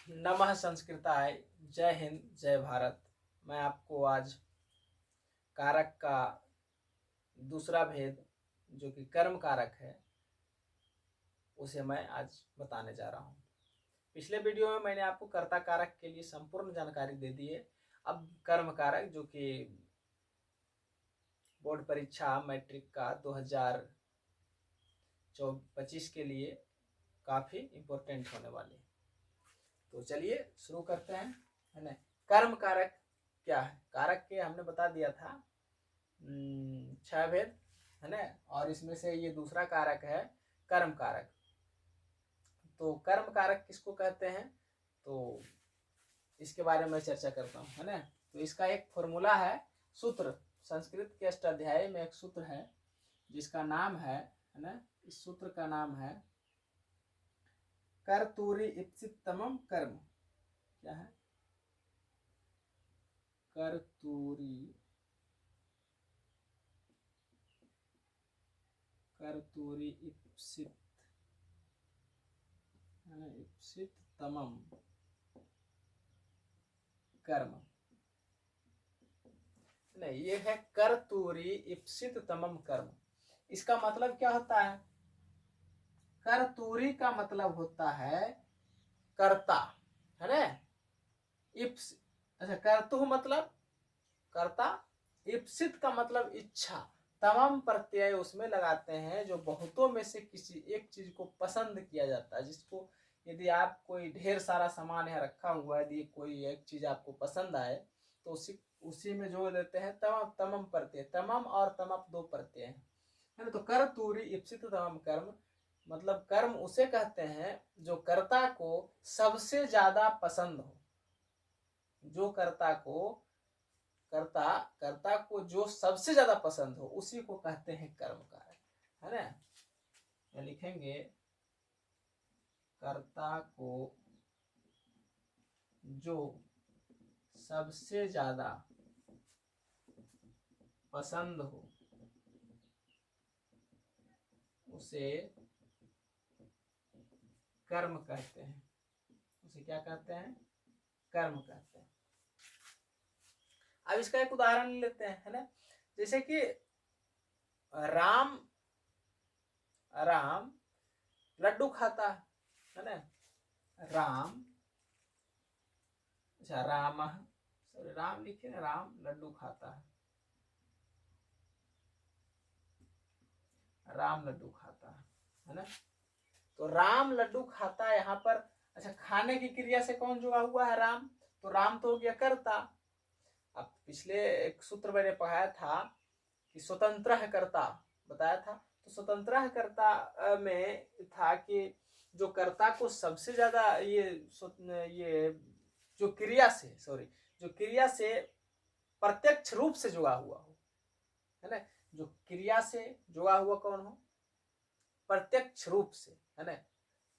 नमः संस्कृताय। जय हिंद, जय भारत। मैं आपको आज कारक का दूसरा भेद जो कि कर्म कारक है उसे मैं आज बताने जा रहा हूँ। पिछले वीडियो में मैंने आपको कर्ता कारक के लिए संपूर्ण जानकारी दे दी है। अब कर्म कारक जो कि बोर्ड परीक्षा मैट्रिक का 2025 के लिए काफ़ी इम्पोर्टेंट होने वाली है। तो चलिए शुरू करते हैं, है ना। कर्म कारक क्या है? कारक के हमने बता दिया था 6 भेद, है ना। और इसमें से ये दूसरा कारक है कर्म कारक। तो कर्म कारक किसको कहते हैं, तो इसके बारे में चर्चा करता हूँ, है ना। तो इसका एक फॉर्मूला है, सूत्र। संस्कृत के अष्टाध्यायी में एक सूत्र है जिसका नाम है ना, इस सूत्र का नाम है कर्तूरि इप्सितमम कर्म। क्या है? कर्तूरि इप्सितमम कर्म। नहीं, ये है कर्तूरि इप्सितमम कर्म। इसका मतलब क्या होता है? कर्तूरि का मतलब होता है कर्ता, है ना। इप्स अच्छा, कर्तु मतलब कर्ता, इप्सित का मतलब इच्छा। तमाम प्रत्यय उसमें लगाते हैं जो बहुतों में से किसी एक चीज को पसंद किया जाता है। जिसको यदि आप कोई ढेर सारा सामान यहाँ रखा हुआ है, यदि कोई एक चीज आपको पसंद आए तो उसी में जोड़ देते हैं तमाम तमम प्रत्यय। तमम और तमप दो प्रत्यय हैं, है ना। तो कर तूरी इप्सित तमम कर्म मतलब कर्म उसे कहते हैं जो कर्ता को सबसे ज्यादा पसंद हो। जो कर्ता को जो सबसे ज्यादा पसंद हो उसी को कहते हैं कर्म कारक, है ना। लिखेंगे कर्ता को जो सबसे ज्यादा पसंद हो उसे कर्म कहते हैं। उसे क्या कहते हैं? कर्म कहते हैं। अब इसका एक उदाहरण लेते हैं, है ना। जैसे कि राम लड्डू खाता है ना। राम अच्छा राम सॉरी राम लिखे ना, राम लड्डू खाता है। राम लड्डू खाता है ना। तो राम लड्डू खाता है यहाँ पर। अच्छा, खाने की क्रिया से कौन जुड़ा हुआ है? राम। तो राम तो हो गया कर्ता। अब पिछले एक सूत्र मैंने पढ़ाया था कि स्वतंत्र है कर्ता, बताया था। तो स्वतंत्र है कर्ता में था कि जो कर्ता को सबसे ज्यादा ये जो क्रिया से प्रत्यक्ष रूप से जुड़ा हुआ हो, है ना। जो क्रिया से जुड़ा हुआ कौन हो? प्रत्यक्ष रूप से, है ना।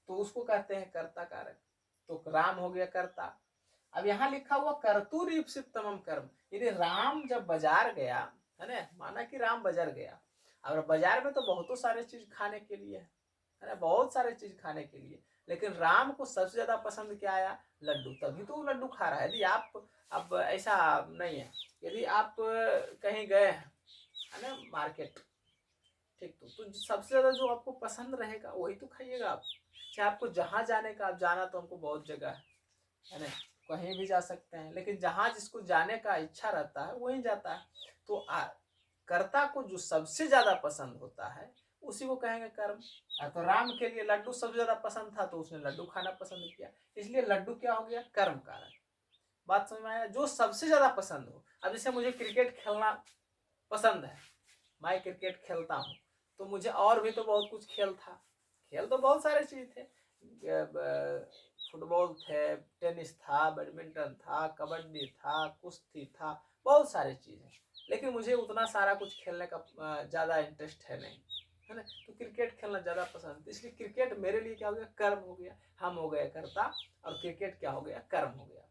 तो उसको कहते हैं कर्ता कारक। तो राम हो गया कर्ता। अब यहाँ लिखा हुआ कर्तुर इप्सितमम कर्म। यदि राम जब बाजार गया, है ना, माना कि राम बाजार गया। अब बाजार में तो बहुत सारे चीज खाने के लिए है ना, बहुत सारे चीज खाने के लिए। लेकिन राम को सबसे ज्यादा पसंद क्या आया? लड्डू। तभी तो वो लड्डू खा रहा है। यदि आप अब ऐसा नहीं है, यदि आप कहीं गए हैं, है ना, मार्केट, ठीक, तो सबसे ज्यादा जो आपको पसंद रहेगा वही तो खाइएगा आप। चाहे आपको जहां जाने का, आप जाना तो हमको बहुत जगह है ना, कहीं भी जा सकते हैं, लेकिन जहां जिसको जाने का इच्छा रहता है वहीं जाता है। तो कर्ता को जो सबसे ज्यादा पसंद होता है उसी को कहेंगे कर्म। तो राम के लिए लड्डू सबसे ज्यादा पसंद था तो उसने लड्डू खाना पसंद किया, इसलिए लड्डू क्या हो गया? कर्म कारक। बात समझ में आया? जो सबसे ज्यादा पसंद हो। अब जैसे मुझे क्रिकेट खेलना पसंद है, मैं क्रिकेट खेलता हूँ, तो मुझे और भी तो बहुत कुछ खेल था। खेल तो बहुत सारे चीज थे, फुटबॉल थे, टेनिस था, बैडमिंटन था, कबड्डी था, कुश्ती था, बहुत सारी चीज है। लेकिन मुझे उतना सारा कुछ खेलने का ज्यादा इंटरेस्ट है नहीं, है ना। तो क्रिकेट खेलना ज्यादा पसंद, इसलिए क्रिकेट मेरे लिए क्या हो गया? कर्म हो गया। हम हो गए कर्ता और क्रिकेट क्या हो गया? कर्म हो गया।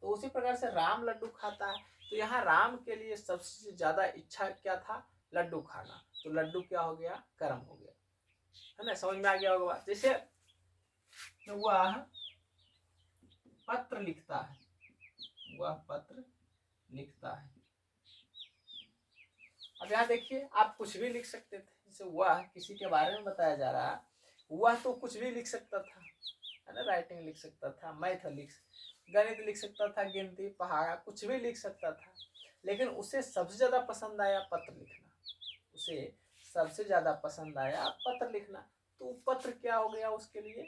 तो उसी प्रकार से राम लड्डू खाता है। तो यहाँ राम के लिए सबसे ज्यादा इच्छा क्या था? लड्डू खाना। तो लड्डू क्या हो गया? कर्म हो गया, है ना। समझ में आ गया होगा। जैसे हुआ पत्र लिखता है, वह पत्र लिखता है। अब यहाँ देखिए आप कुछ भी लिख सकते थे, जैसे वह किसी के बारे में बताया जा रहा है, वह तो कुछ भी लिख सकता था, है ना, राइटिंग लिख सकता था, मैथ गणित लिख सकता था, गिनती पहाड़ा कुछ भी लिख सकता था, लेकिन उसे सबसे ज्यादा पसंद आया पत्र लिखना, उसे सबसे ज्यादा पसंद आया पत्र लिखना। तो पत्र क्या हो गया उसके लिए,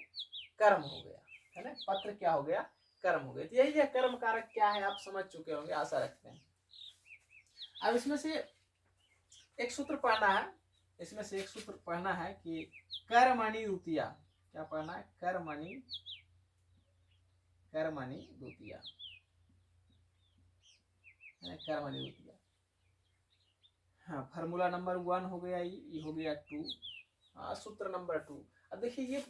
कर्म हो गया, है ना, पत्र क्या हो गया, कर्म हो गया। तो यही है कर्म कारक क्या है, आप समझ चुके होंगे आशा रखते हैं। अब इसमें से एक सूत्र पढ़ना है, इसमें से एक सूत्र पढ़ना है कि कर्मणि द्वितीया, क्या पढ़ना है, कर्मणि द्वितीया, कर्मणि द्वितीया। हाँ, फार्मूला नंबर 1 हो गया, ये हो गया 2, हाँ सूत्र नंबर 2। अब देखिए ये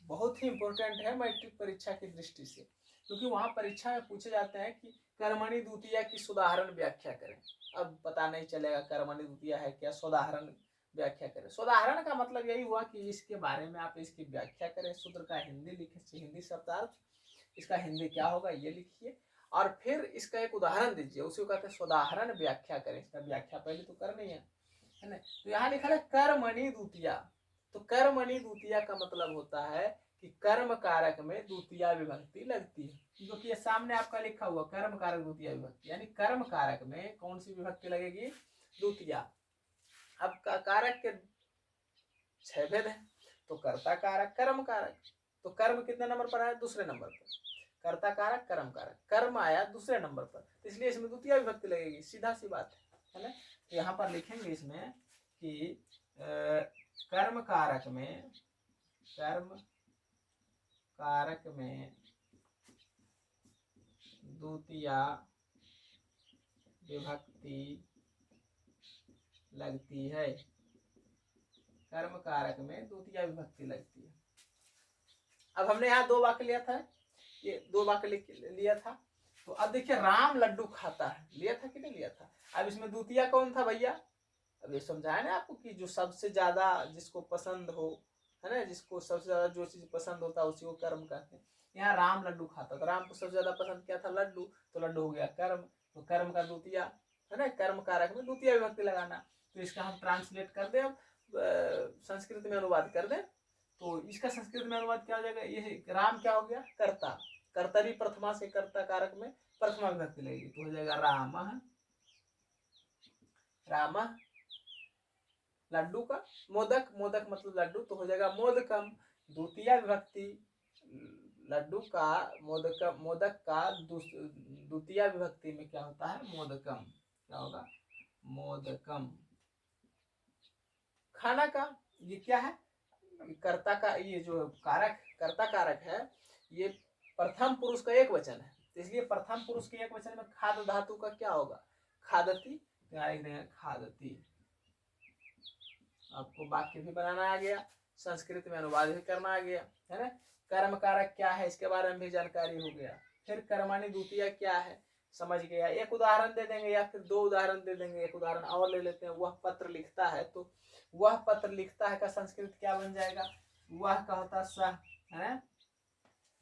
बहुत ही इंपॉर्टेंट है मैट्रिक परीक्षा की दृष्टि से, क्योंकि वहां परीक्षा में पूछे जाते हैं कि कर्मणि द्वितीया की सुधारण व्याख्या करें। अब पता नहीं चलेगा कर्मणि द्वितीया है क्या, सुधारण व्याख्या करें। सुधारण का मतलब यही हुआ कि इसके बारे में आप इसकी व्याख्या करें, सूत्र का हिंदी लिखे, हिंदी शब्दार्थ, इसका हिंदी क्या होगा ये लिखिए, और फिर इसका एक उदाहरण दीजिए, उसी को कहते हैं सुदाहरण व्याख्या करें। इसका व्याख्या पहले तो करनी है ना। तो यहाँ लिखा है कर्मणि द्वितीया, तो कर्मणि द्वितीया का मतलब होता है कि कर्म कारक में द्वितीया विभक्ति लगती है, क्योंकि ये सामने आपका लिखा हुआ कर्म कारक द्वितीया विभक्ति, यानी कर्म कारक में कौन सी विभक्ति लगेगी, द्वितीया। अब कारक के 6 भेद है, तो कर्ता कारक कर्म कारक, तो कर्म कितने नंबर पर आया, दूसरे नंबर पर, कर्ता कारक कर्म कारक, कर्म आया दूसरे नंबर पर, इसलिए इसमें द्वितीय विभक्ति लगेगी, सीधा सी बात है ना। तो यहाँ पर लिखेंगे इसमें कि कर्म कारक में द्वितीय विभक्ति लगती है, कर्म कारक में द्वितीय विभक्ति लगती है। अब हमने यहाँ 2 वाक्य लिया था, ये 2 वाक्य लिया था, तो अब देखिए राम लड्डू खाता है, लिया था कि नहीं लिया था। अब इसमें द्वितीय कौन था भैया, अब ये समझाया ना आपको कि जो सबसे ज्यादा जिसको पसंद हो, है ना, जिसको सबसे ज्यादा जो चीज पसंद होता है उसी को कर्म कहते हैं। यहाँ राम लड्डू खाता, तो राम को सबसे ज्यादा पसंद क्या था, लड्डू, तो लड्डू हो गया कर्म, तो कर्म का द्वितीय, है ना, कर्म कारक में द्वितीय विभक्ति लगाना। तो इसका हम ट्रांसलेट कर दे, अब संस्कृत में अनुवाद कर दे, तो इसका संस्कृत में अनुवाद क्या हो जाएगा, ये राम क्या हो गया, कर्ता, कर्तरी प्रथमा से कर्ता कारक में प्रथमा विभक्ति लगेगी, तो हो जाएगा राम, लड्डू का, मोदक, मोदक मतलब लड्डू, तो हो जाएगा मोदकम, द्वितीय विभक्ति लड्डू का, मोदक का द्वितीय विभक्ति में क्या होता है, मोदकम, क्या होगा, मोदकम। खाना का ये क्या है, कर्ता का, ये जो कारक कर्ता कारक है ये प्रथम पुरुष का एक वचन है, इसलिए प्रथम पुरुष के एक वचन में खाद धातु का क्या होगा, खादती, खादती। आपको वाक्य भी बनाना आ गया, संस्कृत में अनुवाद भी करना आ गया, है ना। कर्म कारक क्या है इसके बारे में भी जानकारी हो गया, फिर कर्मणि द्वितीय क्या है समझ गया। एक उदाहरण दे देंगे या फिर 2 उदाहरण दे देंगे, एक उदाहरण और ले लेते हैं, वह पत्र लिखता है, तो वह पत्र लिखता है का संस्कृत क्या बन जाएगा, वह का होता सह, है,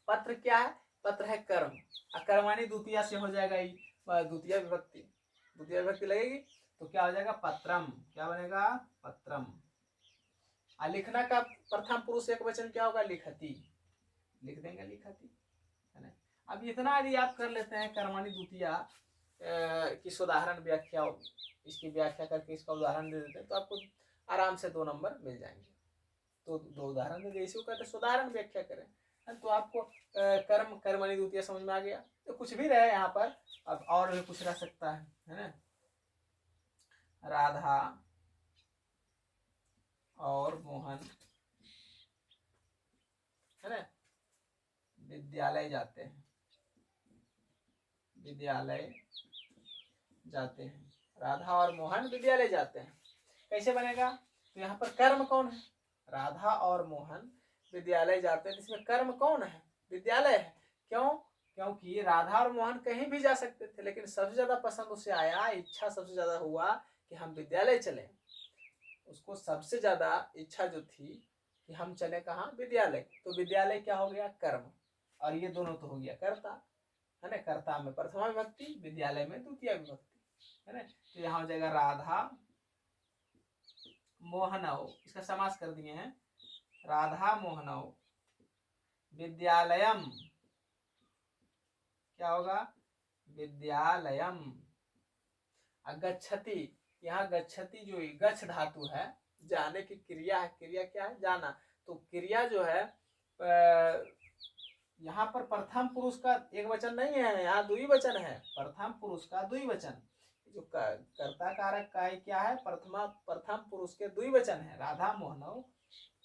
पत्र क्या है, पत्र है कर्म, कर्मणि द्वितीय से हो जाएगा द्वितीय विभक्ति लगेगी, तो क्या हो जाएगा, पत्रम, क्या बनेगा, पत्रम। लिखना का प्रथम पुरुष एक वचन क्या होगा, लिखती, लिख देंगे लिखती, है ना। अब इतना यदि आप कर लेते हैं कर्मणि द्वितीय की सुधारण व्याख्या, इसकी व्याख्या करके इसका उदाहरण दे देते हैं, तो आपको आराम से 2 नंबर मिल जाएंगे। तो 2 उदाहरण दे, इसी को कहते हैं सुधारण व्याख्या करें, तो आपको कर्मणि द्वितीय समझ में आ गया। तो कुछ भी रहे यहाँ पर, अब और भी कुछ रह सकता है ना, राधा और मोहन, है ना, विद्यालय जाते हैं, राधा और मोहन विद्यालय जाते हैं, कैसे बनेगा, तो यहाँ पर कर्म कौन है, राधा और मोहन विद्यालय जाते हैं, इसमें कर्म कौन है, विद्यालय है। क्यों, क्योंकि राधा और मोहन कहीं भी जा सकते थे, लेकिन सबसे ज्यादा पसंद उसे आया, इच्छा सबसे ज्यादा हुआ कि हम विद्यालय चले, उसको सबसे ज्यादा इच्छा जो थी कि हम चले कहाँ, विद्यालय, तो विद्यालय क्या हो गया, कर्म, और ये दोनों तो हो गया कर्ता, है ना। कर्ता में प्रथमा विभक्ति, विद्यालय में द्वितीय विभक्ति, है ना। तो यहाँ हो जाएगा राधा मोहनौ, इसका समास कर दिए हैं, राधा मोहनौ विद्यालयम, क्या होगा, विद्यालयम। गच्छति, यहाँ गच्छति जो गच्छ धातु है, जाने की क्रिया है, क्रिया क्या है, जाना। तो क्रिया जो है यहाँ पर प्रथम पुरुष का एक वचन नहीं है, यहाँ द्विवचन है, प्रथम पुरुष का द्विवचन। जो कर्ता कारक का है क्या है, प्रथम पुरुष के द्विवचन है, राधा मोहनौ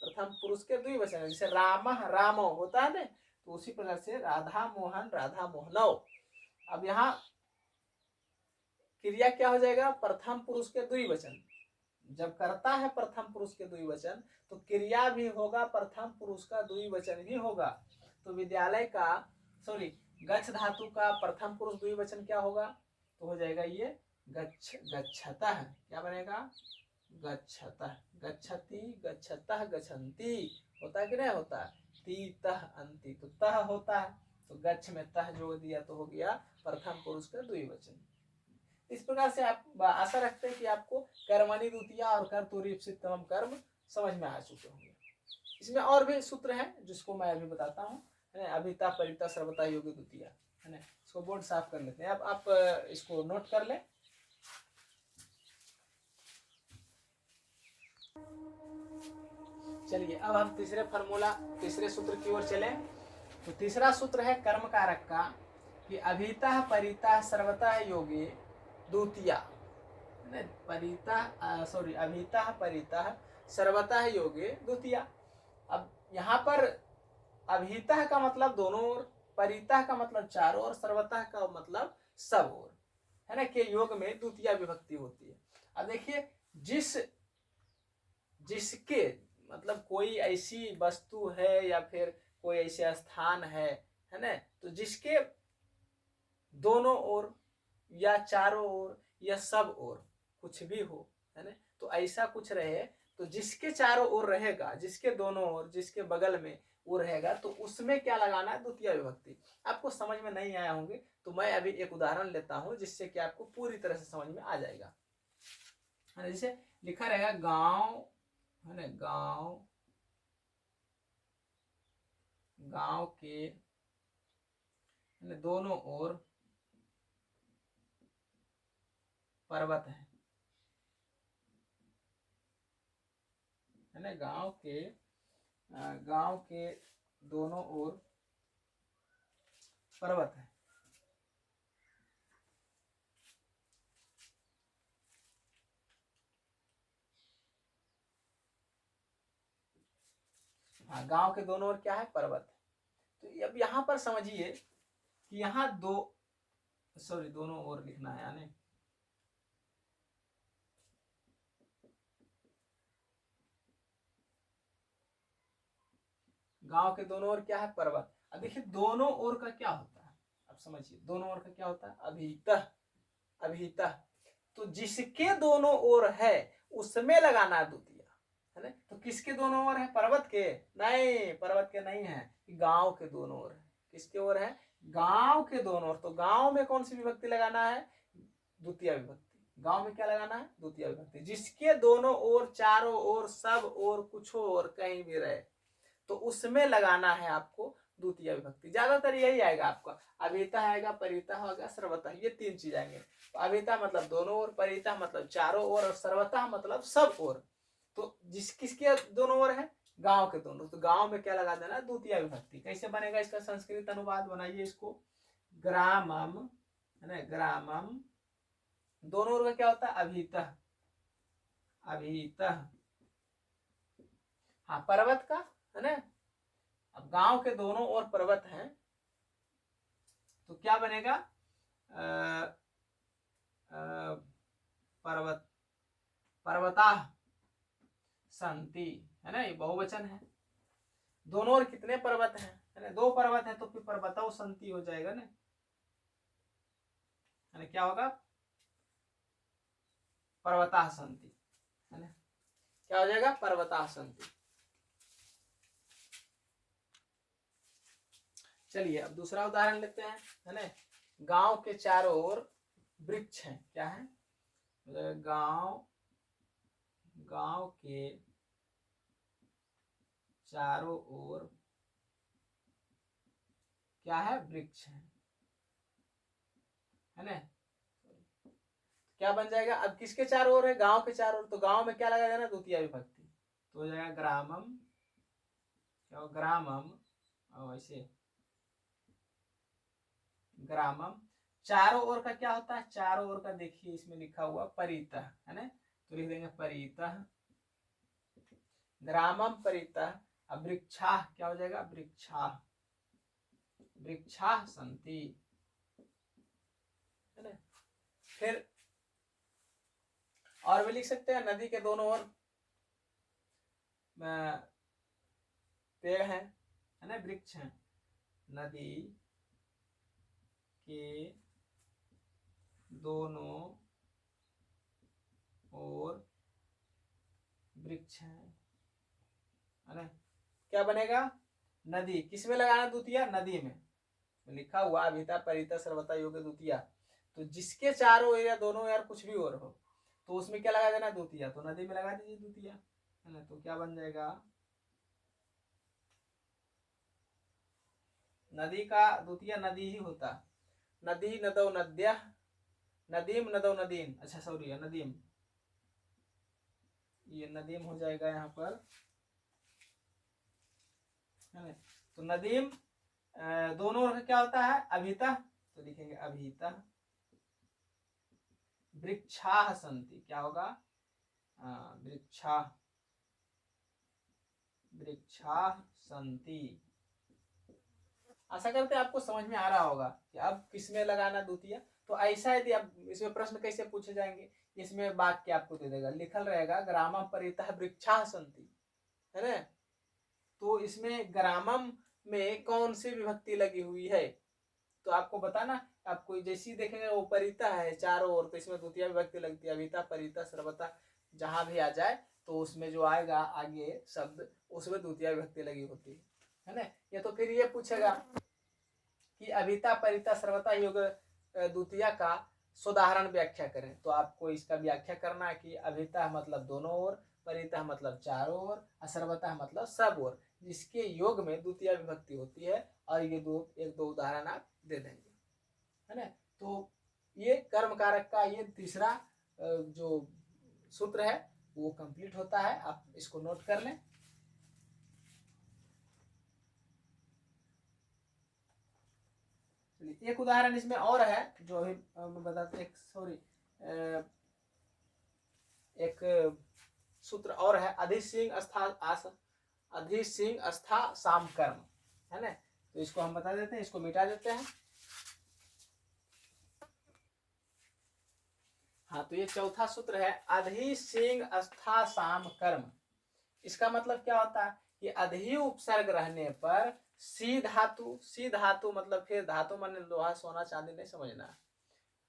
प्रथम पुरुष के द्विवचन है। जैसे राम रामो होता है ना, तो उसी प्रकार से राधा मोहन राधा मोहनौ। अब यहाँ क्रिया क्या हो जाएगा, प्रथम पुरुष के द्विवचन। जब करता है प्रथम पुरुष के द्विवचन, तो क्रिया भी होगा प्रथम पुरुष का द्विवचन ही होगा। तो विद्यालय का गच्छ धातु का प्रथम पुरुष द्विवचन क्या होगा, तो हो जाएगा ये गच्छतः, क्या बनेगा, गच्छतः, गच्छति गच्छतः गच्छन्ति, होता है कि नहीं होता, ती तह अंति, तो तह होता है, तो गच्छ में तह जोड़ दिया तो हो गया प्रथम पुरुष का द्विवचन। इस प्रकार से आप आशा रखते हैं कि आपको कर्मणि द्वितीया और कर्तुरी तमाम कर्म समझ में आ चुके होंगे। इसमें और भी सूत्र हैं जिसको मैं अभी बताता हूँ, है ना। अभिता परिता सर्वता योगी द्वितीया, है ना। इसको बोर्ड साफ कर लेते हैं। अब आप इसको नोट कर लें। चलिए अब हम तीसरे सूत्र की ओर चले। तो तीसरा सूत्र है कर्म कारक का, कि अभिता परिता सर्वता योगी द्वितीया, अभिता परिता सर्वता योगे द्वितीया। अब यहाँ पर अभिता का मतलब दोनों ओर, परिता का मतलब चारों ओर, सर्वता का मतलब सब ओर, है ना, के योग में द्वितीय विभक्ति होती है। अब देखिए, जिसके मतलब कोई ऐसी वस्तु है या फिर कोई ऐसे स्थान है ना, तो जिसके दोनों ओर या चारों ओर या सब ओर कुछ भी हो, है ना, तो ऐसा कुछ रहे, तो जिसके चारों ओर रहेगा, जिसके दोनों ओर, जिसके बगल में वो रहेगा, तो उसमें क्या लगाना है, द्वितीय विभक्ति। आपको समझ में नहीं आया होंगे तो मैं अभी एक उदाहरण लेता हूं जिससे कि आपको पूरी तरह से समझ में आ जाएगा। जैसे लिखा रहेगा गांव, है ना, गांव के दोनों ओर पर्वत है ना, गांव के दोनों ओर पर्वत है। हाँ, गांव के दोनों ओर क्या है, पर्वत। तो अब यहाँ पर समझिए कि यहाँ दोनों ओर लिखना है, यानी गांव के दोनों ओर क्या है, पर्वत। अब देखिए दोनों ओर का क्या होता है, अब समझिए दोनों ओर का क्या होता है, अभितः। तो जिसके दोनों ओर है उसमें लगाना द्वितीय, है ना। तो किसके दोनों ओर है, पर्वत के नहीं, पर्वत के नहीं है, गांव के दोनों ओर है। किसके ओर है, गांव के दोनों ओर। तो गांव में कौन सी विभक्ति लगाना है, द्वितीय विभक्ति। गांव में क्या लगाना है, द्वितीय विभक्ति। जिसके दोनों ओर, चारों ओर, सब ओर, कुछ और कहीं भी रहे, तो उसमें लगाना है आपको द्वितीय विभक्ति। ज्यादातर यही आएगा आपका, अभिता आएगा, परिता होगा, सर्वता, ये तीन चीज आएंगे। तो अभिता मतलब दोनों ओर, परिता मतलब चारों ओर, और सर्वता मतलब सब ओर। तो किसके दोनों ओर है, गांव के दोनों। तो गांव में क्या लगा देना, द्वितीय विभक्ति। कैसे बनेगा इसका संस्कृत अनुवाद, बनाइए इसको, ग्रामम, है ना, ग्रामम, दोनों ओर का क्या होता है, अभितः, हाँ, पर्वत का, है ना। अब गांव के दोनों ओर पर्वत हैं, तो क्या बनेगा, पर्वता संति, है ना, ये बहुवचन है। दोनों ओर कितने पर्वत हैं, है ना, दो पर्वत है, तो फिर पर्वतो संति हो जाएगा ना, है ना। क्या होगा, पर्वता संति, है ना, क्या हो जाएगा, पर्वता संति। चलिए अब दूसरा उदाहरण लेते हैं, है ना। गांव के चारों ओर वृक्ष हैं, क्या है, गांव गांव के चारों ओर क्या है, वृक्ष है ना। क्या बन जाएगा, अब किसके चारों ओर है, गांव के चारों ओर, तो गांव में क्या लगा जाना, द्वितीय विभक्ति, तो हो जाएगा ग्रामम, क्या ग्रामम, ऐसे ग्रामम। चारों ओर का क्या होता है, चारों ओर का देखिए इसमें लिखा हुआ परितः, है ना, तो लिख देंगे परितः, ग्रामम परितः। अब वृक्षा क्या हो जाएगा, वृक्षा, वृक्षा संति, है ना। फिर और भी लिख सकते हैं, नदी के दोनों ओर पेड़ है ना, वृक्ष है, नदी के दोनों ओर वृक्ष है ना। क्या बनेगा, नदी, किसमें लगाना द्वितीय, नदी में, लिखा हुआ अभिता परिता सर्वता योग द्वितीय, तो जिसके चारों या दोनों यार कुछ भी और हो तो उसमें क्या लगा देना, द्वितीय, तो नदी में लगा दीजिए द्वितीय, है ना। तो क्या बन जाएगा, नदी का द्वितीय नदी ही होता, नदी नदौ नद्या, नदीम नदौ नदीन, अच्छा सॉरी नदीम, ये नदीम हो जाएगा यहाँ पर, है ना। तो नदीम दोनों का क्या होता है, अभिता, तो लिखेंगे अभिता, वृक्षा संति, क्या होगा, वृक्षा, वृक्षा संति। आशा करते हैं आपको समझ में आ रहा होगा कि अब किसमें लगाना द्वितीय। तो ऐसा यदि आप इसमें प्रश्न कैसे पूछे जाएंगे, इसमें वाक्य आपको दे देगा, लिखल रहेगा ग्रामम परितः वृक्षा संति, है ना। तो इसमें ग्रामम में कौन सी विभक्ति लगी हुई है, तो आपको बताना, आपको जैसी देखेंगे वो परिता है चारों ओर, तो इसमें द्वितीय विभक्ति लगती है, अभिता परिता सर्वता, जहां भी आ जाए तो उसमें जो आएगा आगे शब्द उसमें द्वितीय विभक्ति लगी होती है ना। ये तो फिर ये पूछेगा कि अभिता परिता सर्वता योग द्वितीय का सोदाहरण व्याख्या करें, तो आपको इसका व्याख्या करना है कि अभिता मतलब दोनों ओर, परिता मतलब चारों ओर, सर्वता मतलब सब ओर, जिसके योग में द्वितीय विभक्ति होती है, और ये एक दो उदाहरण आप दे देंगे, है ना। तो ये कर्म कारक का ये तीसरा जो सूत्र है वो कंप्लीट होता है, आप इसको नोट कर लें। एक उदाहरण इसमें और है जो अभी बताते, एक सॉरी एक सूत्र और है, अधिसिंह अस्था अधिसिंह अस्था साम कर्म, है ना। तो इसको हम बता देते हैं, इसको मिटा देते हैं। हाँ, तो ये चौथा सूत्र है, अधिसिंह अस्था साम कर्म। इसका मतलब क्या होता है कि अधि उपसर्ग रहने पर सी धातु मतलब फिर धातु मान लोहा सोना चांदी नहीं समझना,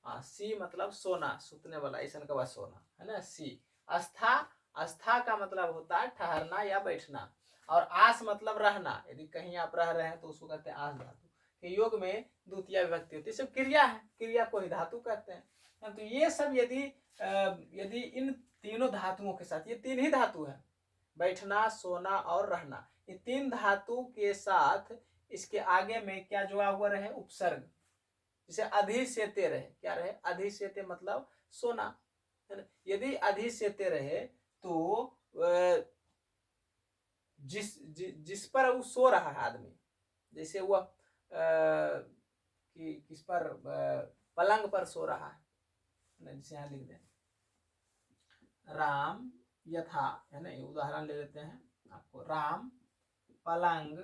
हाँ, सी मतलब सोना, सुतने वाला, ऐसा का सोना, है ना। सी अस्था, अस्था का मतलब होता है ठहरना या बैठना, और आस मतलब रहना, यदि कहीं आप रह रहे हैं तो उसको कहते हैं आस धातु के योग में द्वितीय विभक्ति होती है, सब क्रिया है, क्रिया को ही धातु कहते हैं। तो ये सब यदि इन तीनों धातुओं के साथ, ये तीन ही धातु है, बैठना सोना और रहना, ये तीन धातु के साथ इसके आगे में क्या जुड़ा हुआ रहे, उपसर्ग, जैसे अधिसेते रहे, क्या रहे, अधिसेते मतलब सोना, है ना। यदि अधिसेते रहे तो जिस पर वो सो रहा है आदमी, जैसे वह कि किस पर पलंग पर सो रहा है, जैसे यहाँ लिख दें राम यथा, है ना, ये उदाहरण ले लेते हैं आपको, राम पलंग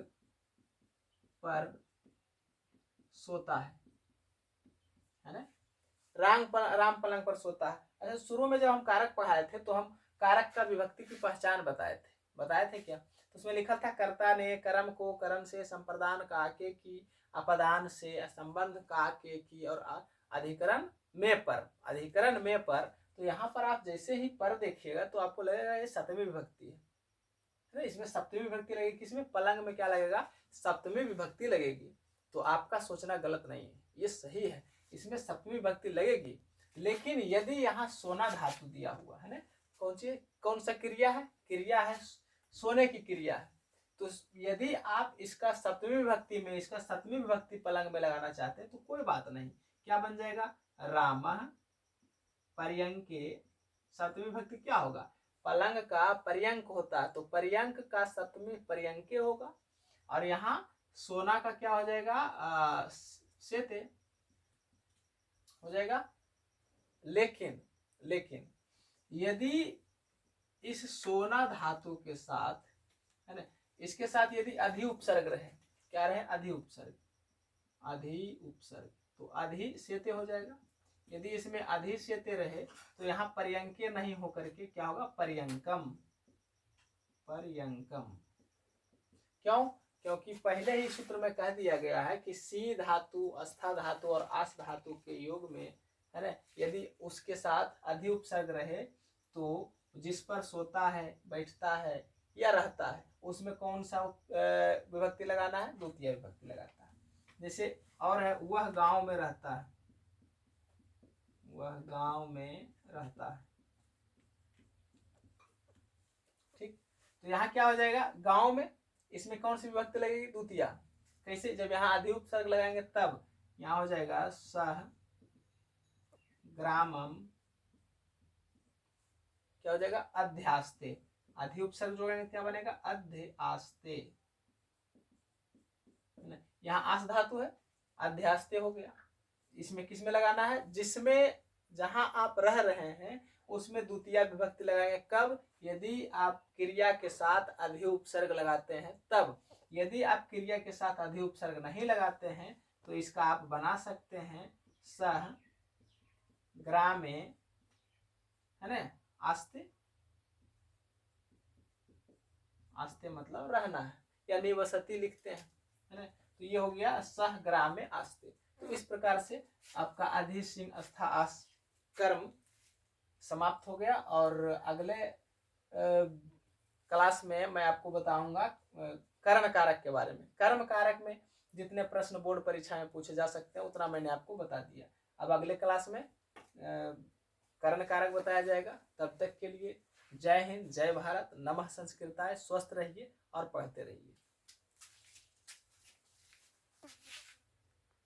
पर सोता है ना, राम पलंग पर सोता है। अच्छा, शुरू में जब हम कारक पढ़ाए थे तो हम कारक का विभक्ति की पहचान बताए थे क्या, तो उसमें लिखा था कर्ता ने कर्म को कर्म से संप्रदान का के की, अपदान से संबंध का के की, और अधिकरण में पर, तो यहाँ पर आप जैसे ही पर देखिएगा तो आपको लगेगा ये सप्तमी विभक्ति है, इसमें सप्तमी विभक्ति लगेगी, किसमें, पलंग में क्या लगेगा, सप्तमी विभक्ति लगेगी। तो आपका सोचना गलत नहीं है, ये सही है, इसमें सप्तमी विभक्ति लगेगी। लेकिन यदि यहाँ सोना धातु दिया हुआ है ना, कौन सा क्रिया है, क्रिया है सोने की क्रिया है, तो यदि आप इसका सप्तमी विभक्ति में, इसका सप्तमी विभक्ति पलंग में लगाना चाहते हैं तो कोई बात नहीं, क्या बन जाएगा, रामः पर्यंके, सप्तमी विभक्ति क्या होगा, पलंग का पर्यंक होता है तो पर्यंक का सप्तमी पर्यंके होगा, और यहाँ सोना का क्या हो जाएगा, सेते हो जाएगा। लेकिन यदि इस सोना धातु के साथ, है ना, इसके साथ यदि अधि उपसर्ग रहे, क्या रहे, अधि उपसर्ग, तो अधि सेते हो जाएगा। यदि इसमें अधि सेते रहे तो यहाँ पर्यंके नहीं होकर के क्या होगा, पर्यंकम। क्यों, क्योंकि पहले ही सूत्र में कह दिया गया है कि सी धातु, अस्था धातु और आस धातु के योग में, है ना, यदि उसके साथ अधि उपसर्ग रहे तो जिस पर सोता है, बैठता है या रहता है, उसमें कौन सा विभक्ति लगाना है, द्वितीय विभक्ति लगाता है। जैसे और है, वह गांव में रहता है, वह गांव में रहता है, ठीक। तो यहाँ क्या हो जाएगा, गांव में, इसमें कौन सी विभक्ति लगेगी, द्वितीय। कैसे, जब यहाँ अधि उपसर्ग लगाएंगे तब यहाँ हो जाएगा सह ग्रामम, क्या हो जाएगा, अध्यास्ते, अधि उपसर्ग जोड़ेंगे क्या बनेगा, अध्यास्ते। यहाँ आस धातु है, अध्यास्ते हो गया। इसमें किसमें लगाना है, जिसमें, जहां आप रह रहे हैं उसमें द्वितीय विभक्ति लगाएंगे, कब, यदि आप क्रिया के साथ अधि उपसर्ग लगाते हैं तब। यदि आप क्रिया के साथ अधि उपसर्ग नहीं लगाते हैं तो इसका आप बना सकते हैं सह ग्रामे, है ना, आस्ते, आस्ते मतलब रहना है, या निवसति लिखते हैं, है ना। तो ये हो गया सह ग्रामे आस्ते। तो इस प्रकार से आपका अधि सिंह अस्था आस कर्म समाप्त हो गया। और अगले क्लास में मैं आपको बताऊंगा कर्ण कारक के बारे में। कर्म कारक में जितने प्रश्न बोर्ड परीक्षा में पूछे जा सकते हैं उतना मैंने आपको बता दिया। अब अगले क्लास में कर्ण कारक बताया जाएगा। तब तक के लिए जय हिंद, जय भारत, नमः संस्कृताय। स्वस्थ रहिए और पढ़ते रहिए।